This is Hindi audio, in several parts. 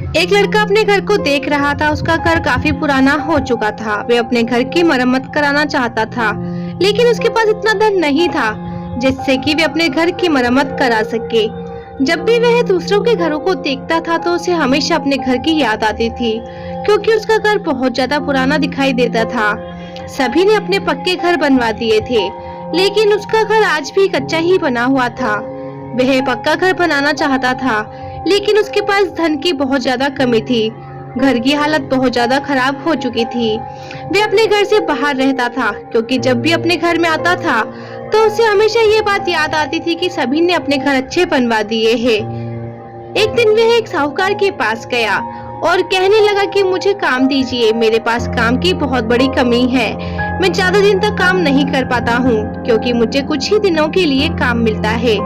एक लड़का अपने घर को देख रहा था। उसका घर काफी पुराना हो चुका था। वे अपने घर की मरम्मत कराना चाहता था, लेकिन उसके पास इतना धन नहीं था जिससे कि वे अपने घर की मरम्मत करा सके। जब भी वह दूसरों के घरों को देखता था तो उसे हमेशा अपने घर की याद आती थी, क्योंकि उसका घर बहुत ज्यादा पुराना दिखाई देता था। सभी ने अपने पक्के घर बनवा दिए थे, लेकिन उसका घर आज भी कच्चा ही बना हुआ था। वह पक्का घर बनाना चाहता था, लेकिन उसके पास धन की बहुत ज्यादा कमी थी। घर की हालत बहुत ज्यादा खराब हो चुकी थी। वह अपने घर से बाहर रहता था, क्योंकि जब भी अपने घर में आता था तो उसे हमेशा ये बात याद आती थी कि सभी ने अपने घर अच्छे बनवा दिए हैं। एक दिन वह एक साहूकार के पास गया और कहने लगा कि मुझे काम दीजिए, मेरे पास काम की बहुत बड़ी कमी है। मैं ज्यादा दिन तक काम नहीं कर पाता हूँ, क्योंकि मुझे कुछ ही दिनों के लिए काम मिलता है।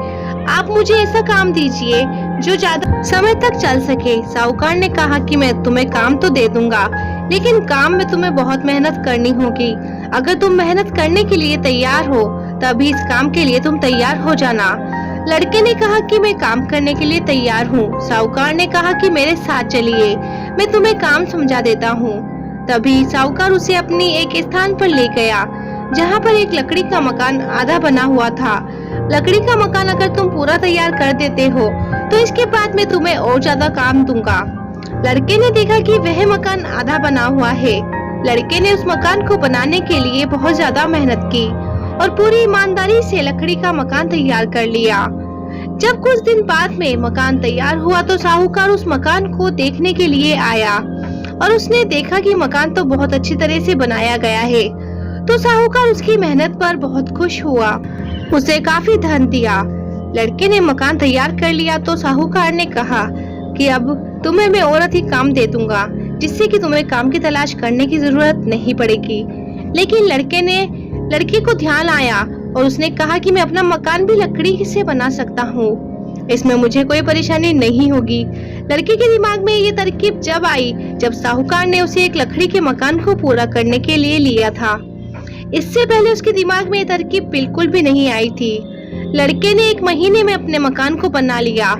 आप मुझे ऐसा काम दीजिए जो ज्यादा समय तक चल सके। साहूकार ने कहा कि मैं तुम्हें काम तो दे दूंगा, लेकिन काम में तुम्हें बहुत मेहनत करनी होगी। अगर तुम मेहनत करने के लिए तैयार हो तभी इस काम के लिए तुम तैयार हो जाना। लड़के ने कहा कि मैं काम करने के लिए तैयार हूँ। साहूकार ने कहा कि मेरे साथ चलिए, मैं तुम्हें काम समझा देता हूँ। तभी साहूकार उसे अपनी एक स्थान पर ले गया, जहाँ पर एक लकड़ी का मकान आधा बना हुआ था। लकड़ी का मकान अगर तुम पूरा तैयार कर देते हो तो इसके बाद मैं तुम्हें और ज्यादा काम दूंगा। लड़के ने देखा कि वह मकान आधा बना हुआ है। लड़के ने उस मकान को बनाने के लिए बहुत ज्यादा मेहनत की और पूरी ईमानदारी से लकड़ी का मकान तैयार कर लिया। जब कुछ दिन बाद में मकान तैयार हुआ तो साहूकार उस मकान को देखने के लिए आया और उसने देखा कि मकान तो बहुत अच्छी तरह से बनाया गया है। तो साहूकार उसकी मेहनत पर बहुत खुश हुआ, उसे काफी धन दिया। लड़के ने मकान तैयार कर लिया तो साहूकार ने कहा कि अब तुम्हें मैं और अधिक काम दे दूंगा, जिससे कि तुम्हें काम की तलाश करने की जरूरत नहीं पड़ेगी। लेकिन लड़के को ध्यान आया और उसने कहा कि मैं अपना मकान भी लकड़ी से बना सकता हूँ, इसमें मुझे कोई परेशानी नहीं होगी। लड़के के दिमाग में ये तरकीब जब आई जब साहूकार ने उसे एक लकड़ी के मकान को पूरा करने के लिए लिया था। इससे पहले उसके दिमाग में ये तरकीब बिल्कुल भी नहीं आई थी। लड़के ने 1 महीने में अपने मकान को बना लिया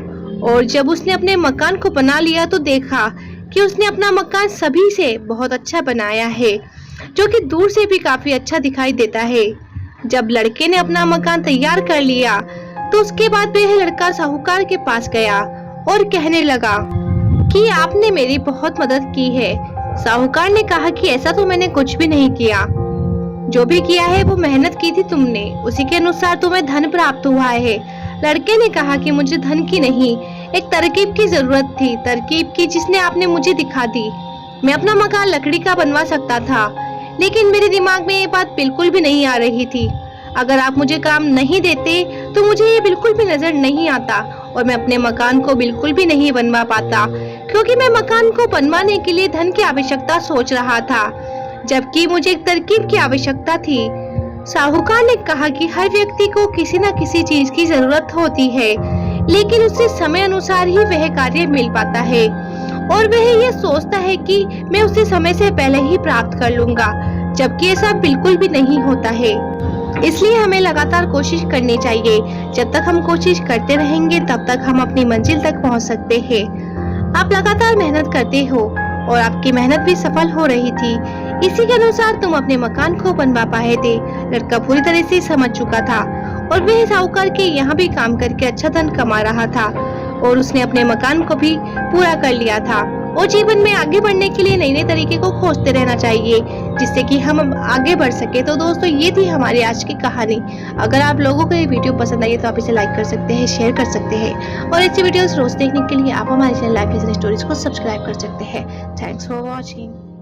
और जब उसने अपने मकान को बना लिया तो देखा कि उसने अपना मकान सभी से बहुत अच्छा बनाया है, जो कि दूर से भी काफी अच्छा दिखाई देता है। जब लड़के ने अपना मकान तैयार कर लिया तो उसके बाद वह लड़का साहूकार के पास गया और कहने लगा कि आपने मेरी बहुत मदद की है। साहूकार ने कहा कि ऐसा तो मैंने कुछ भी नहीं किया, जो भी किया है वो मेहनत की थी तुमने, उसी के अनुसार तुम्हें धन प्राप्त हुआ है। लड़के ने कहा कि मुझे धन की नहीं, एक तरकीब की जरूरत थी, तरकीब की जिसने आपने मुझे दिखा दी। मैं अपना मकान लकड़ी का बनवा सकता था, लेकिन मेरे दिमाग में ये बात बिल्कुल भी नहीं आ रही थी। अगर आप मुझे काम नहीं देते तो मुझे ये बिल्कुल भी नजर नहीं आता और मैं अपने मकान को बिल्कुल भी नहीं बनवा पाता, क्योंकि मैं मकान को बनवाने के लिए धन की आवश्यकता सोच रहा था, जबकि मुझे एक तरकीब की आवश्यकता थी। साहूकार ने कहा कि हर व्यक्ति को किसी न किसी चीज की जरूरत होती है, लेकिन उससे समय अनुसार ही वह कार्य मिल पाता है और वह ये सोचता है कि मैं उसे समय से पहले ही प्राप्त कर लूंगा, जबकि ऐसा बिल्कुल भी नहीं होता है। इसलिए हमें लगातार कोशिश करनी चाहिए। जब तक हम कोशिश करते रहेंगे तब तक हम अपनी मंजिल तक पहुंच सकते हैं। आप लगातार मेहनत करते हो और आपकी मेहनत भी सफल हो रही थी, इसी के अनुसार तुम अपने मकान को बनवा पाए थे। लड़का पूरी तरह से समझ चुका था और वह साहूकार के यहाँ भी काम करके अच्छा धन कमा रहा था और उसने अपने मकान को भी पूरा कर लिया था। और जीवन में आगे बढ़ने के लिए नए नए तरीके को खोजते रहना चाहिए, जिससे कि हम आगे बढ़ सके। तो दोस्तों, ये थी हमारी आज की कहानी। अगर आप लोगों को ये वीडियो पसंद आई तो आप इसे लाइक कर सकते हैं, शेयर कर सकते हैं और ऐसी वीडियोस रोज देखने के लिए आप हमारे चैनल लाइफ स्टोरीज को सब्सक्राइब कर सकते हैं। Thanks for watching.